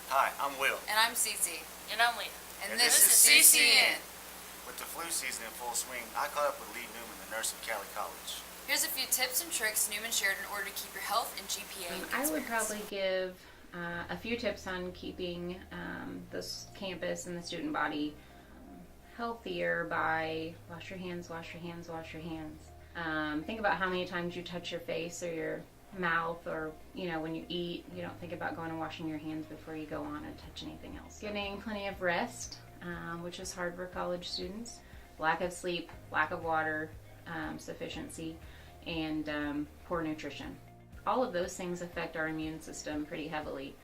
Hi, I'm Will. And I'm Cece. And I'm Leah. And this is CCN. With the flu season in full swing, I caught up with Lee Newman, the nurse at Cali College. Here's a few tips and tricks Newman shared in order to keep your health and GPA in good I would spirits. probably give a few tips on keeping this campus and the student body healthier by wash your hands, wash your hands, wash your hands. Think about how many times you touch your face or your mouth, or when you eat, you don't think about going and washing your hands before you go on and touch anything else. Getting plenty of rest, which is hard for college students. Lack of sleep, lack of water sufficiency, and poor nutrition. All of those things affect our immune system pretty heavily.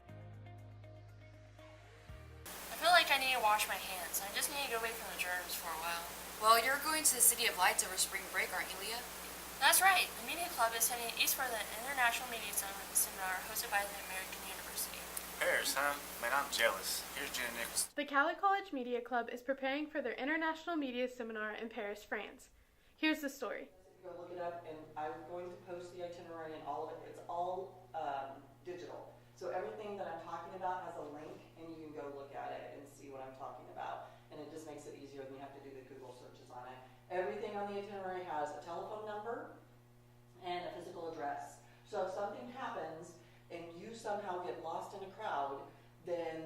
I feel like I need to wash my hands. I just need to get away from the germs for a while. Well, you're going to the City of Lights over spring break, aren't you, Leah? That's right. The Media Club is heading east for the International Media Seminar hosted by the American University. Paris, huh? Man, I'm jealous. Here's Jenna Nichols. The Cali College Media Club is preparing for their International Media Seminar in Paris, France. Here's the story. Go look it up, and I'm going to post the itinerary and all of it. It's all digital. So everything that I'm talking about has a link, and you can go look at it and see what I'm talking about. And it just makes it easier than you have to do the Google searches on it. Everything on the itinerary has a telephone number and a physical address. So if something happens and you somehow get lost in a crowd, then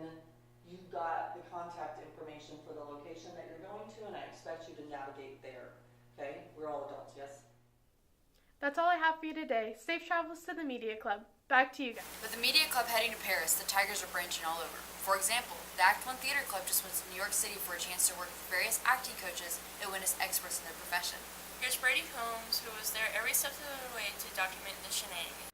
you've got the contact information for the location that you're going to, and I expect you to navigate there. Okay? We're all adults, yes? That's all I have for you today. Safe travels to the Media Club. Back to you guys. With the Media Club heading to Paris, the Tigers are branching all over. For example, the Act 1 Theater Club just went to New York City for a chance to work with various acting coaches and witness experts in their profession. Here's Brady Holmes, who was there every step of the way to document the shenanigans.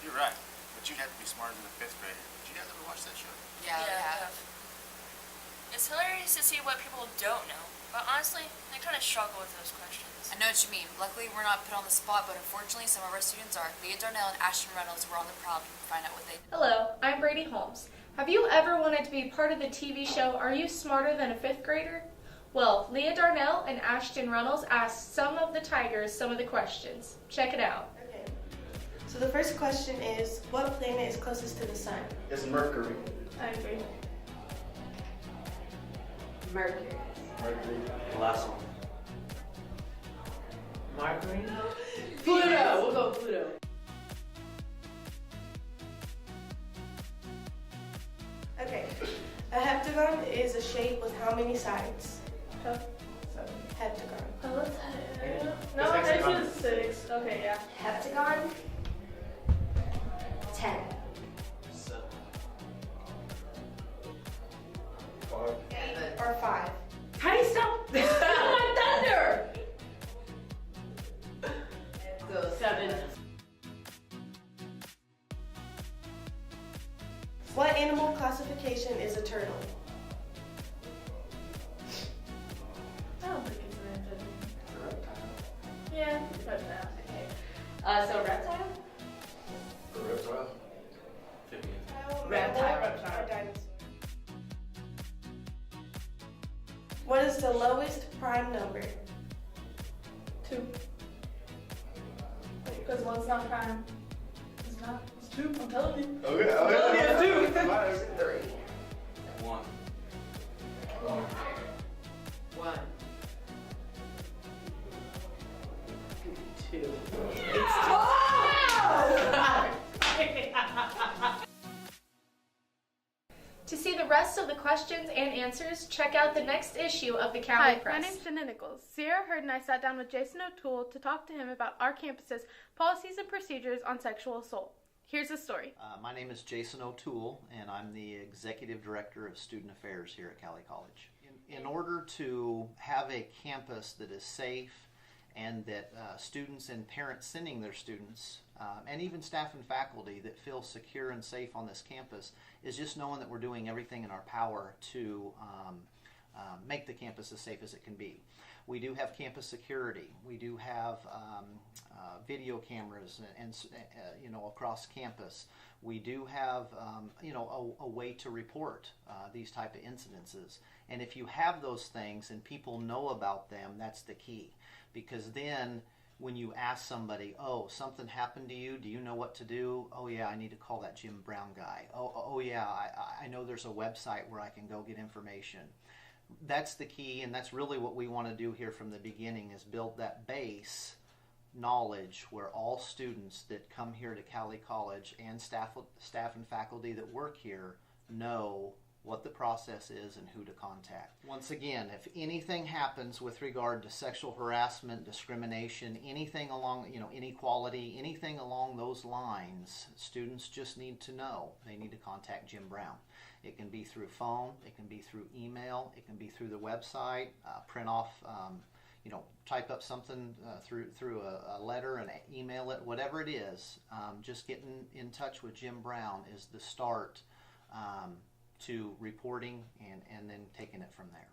You're right, but you'd have to be smarter than a fifth grader. Did you guys ever watch that show? Yeah, they have. It's hilarious to see what people don't know, but honestly, I kind of struggle with those questions. I know what you mean. Luckily, we're not put on the spot, but unfortunately, some of our students are. Leah Darnell and Ashton Reynolds were on the prowl to find out what they do. Hello, I'm Brady Holmes. Have you ever wanted to be part of the TV show Are You Smarter Than a Fifth Grader? Well, Leah Darnell and Ashton Reynolds asked some of the Tigers some of the questions. Check it out. Okay. So the first question is, what planet is closest to the sun? It's Mercury. I agree. Mercury. Mercury. The last one. Mercury? Pluto! We'll go Pluto. Okay. A heptagon is a shape with how many sides? Heptagon. No, I said 6. Okay, yeah. Heptagon animal classification is a turtle? I don't think it's an amphibian. Reptile. Yeah, reptile. Okay. So reptile? A reptile. Reptile. Or dinosaur. What is the lowest prime number? 2. Because one's not prime. It's not. It's 2. I'm telling you. Okay. Yeah, two. 3. 1. 1. 2. To see the rest of the questions and answers, check out the next issue of the Cali Hi, Press. my name's Jenna Nichols. Sierra Hurd and I sat down with Jason O'Toole to talk to him about our campus's policies and procedures on sexual assault. Here's the story. My name is Jason O'Toole, and I'm the Executive Director of Student Affairs here at Cali College. In order to have a campus that is safe and that students and parents sending their students, and even staff and faculty that feel secure and safe on this campus, is just knowing that we're doing everything in our power to make the campus as safe as it can be. We do have campus security. We do have video cameras and across campus. We do have a way to report these type of incidences. And if you have those things and people know about them, that's the key. Because then when you ask somebody, oh, something happened to you, do you know what to do? Oh yeah, I need to call that Jim Brown guy. Oh yeah, I know there's a website where I can go get information. That's the key, and that's really what we want to do here from the beginning, is build that base knowledge where all students that come here to Cali College and staff and faculty that work here know what the process is and who to contact. Once again, if anything happens with regard to sexual harassment, discrimination, anything along, inequality, anything along those lines, students just need to know. They need to contact Jim Brown. It can be through phone, it can be through email, it can be through the website, print off, type up something through a letter and email it, whatever it is. Just getting in touch with Jim Brown is the start to reporting and then taking it from there.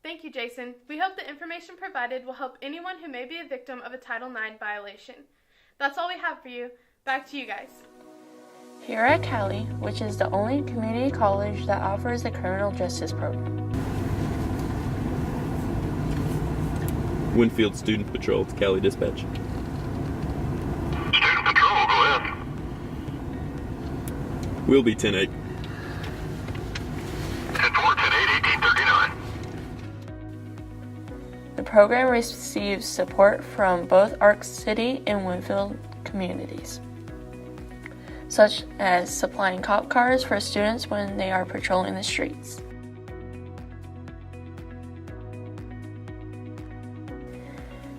Thank you, Jason. We hope the information provided will help anyone who may be a victim of a Title IX violation. That's all we have for you. Back to you guys. Here at Cali, which is the only community college that offers a criminal justice program. Winfield Student Patrol to Cali Dispatch. Student Patrol, go ahead. We'll be 10-8. 10-4, 10-8, 1839. The program receives support from both Arc City and Winfield communities, such as supplying cop cars for students when they are patrolling the streets.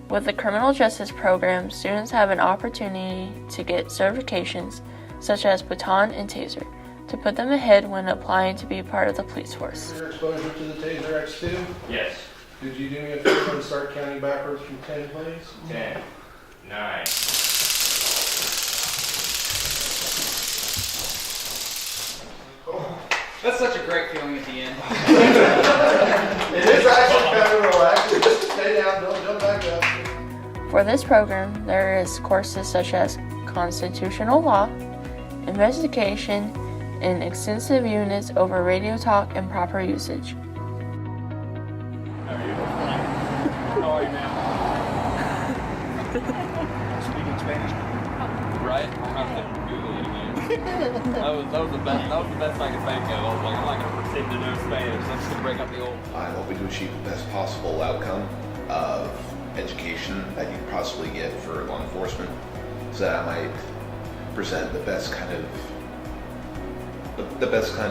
With the criminal justice program, students have an opportunity to get certifications such as baton and taser to put them ahead when applying to be part of the police force. Your exposure to the Taser X2? Yes. Did you do me a favor and start counting backwards from 10, please? 10, 9. That's such a great feeling at the end. It is actually kind of relaxing. Just stay down, don't jump back up. For this program, there is courses such as constitutional law, investigation, and extensive units over radio talk and proper usage. How are you, man? Speaking Spanish? Right? I'm not going to Google it again. That was the best I could think of. I was like, I'm not going to pretend to know Spanish. I'm just going to break up the old. I'm hoping to achieve the best possible outcome of education that you can possibly get for law enforcement, so that I might present the best kind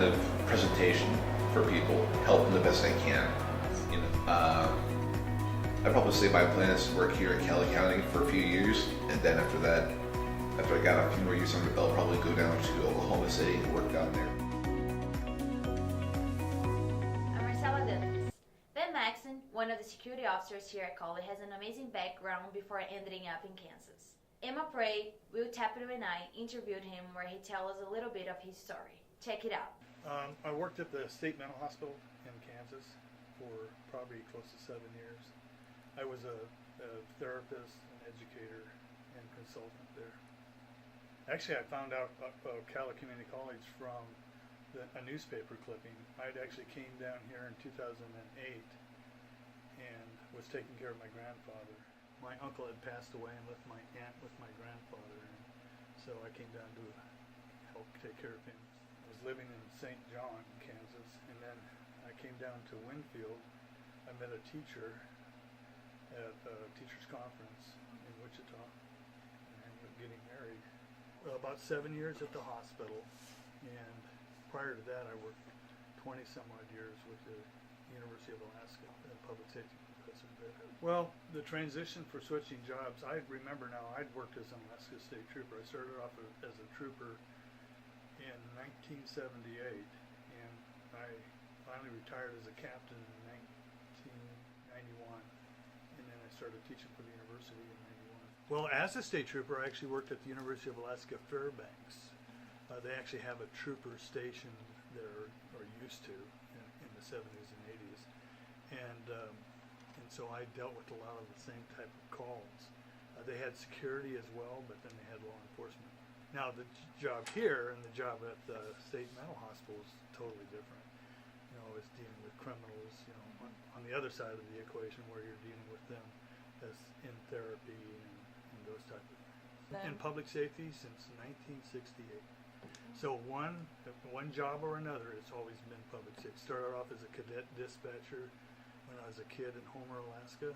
of presentation for people, help them the best I can. I'd probably say my plan is to work here at Cali County for a few years, and then after that, after I got a few more years under the belt, probably go down to Oklahoma City and work down there. I'm Marcella Dennis. Ben Maxon, one of the security officers here at Cali, has an amazing background before ending up in Kansas. Emma Prey, Will Tapito and I interviewed him where he tells us a little bit of his story. Check it out. I worked at the state mental hospital in Kansas for probably close to 7 years. I was a therapist, an educator, and consultant there. Actually, I found out Cali Community College from a newspaper clipping. I actually came down here in 2008 and was taking care of my grandfather. My uncle had passed away and left my aunt with my grandfather, and so I came down to help take care of him. I was living in St. John, Kansas, and then I came down to Winfield. I met a teacher at a teacher's conference in Wichita, and I ended up getting married. About 7 years at the hospital, and prior to that I worked 20 some odd years with the University of Alaska as a public safety professor there. Well, the transition for switching jobs, I remember now I'd worked as an Alaska State Trooper. I started off as a trooper in 1978, and I finally retired as a captain in 1991, and then I started teaching for the university in 91. Well, as a state trooper, I actually worked at the University of Alaska Fairbanks. They actually have a trooper station there, or used to, in the 70s and 80s, and so I dealt with a lot of the same type of calls. They had security as well, but then they had law enforcement. Now the job here and the job at the state mental hospital is totally different. You know, it's dealing with criminals, you know, on the other side of the equation where you're dealing with them as in therapy and those type of things. In public safety since 1968. So one job or another, it's always been public safety. Started off as a cadet dispatcher when I was a kid in Homer, Alaska,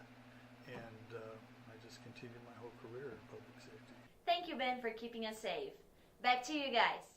and I just continued my whole career in public safety. Thank you, Ben, for keeping us safe. Back to you guys.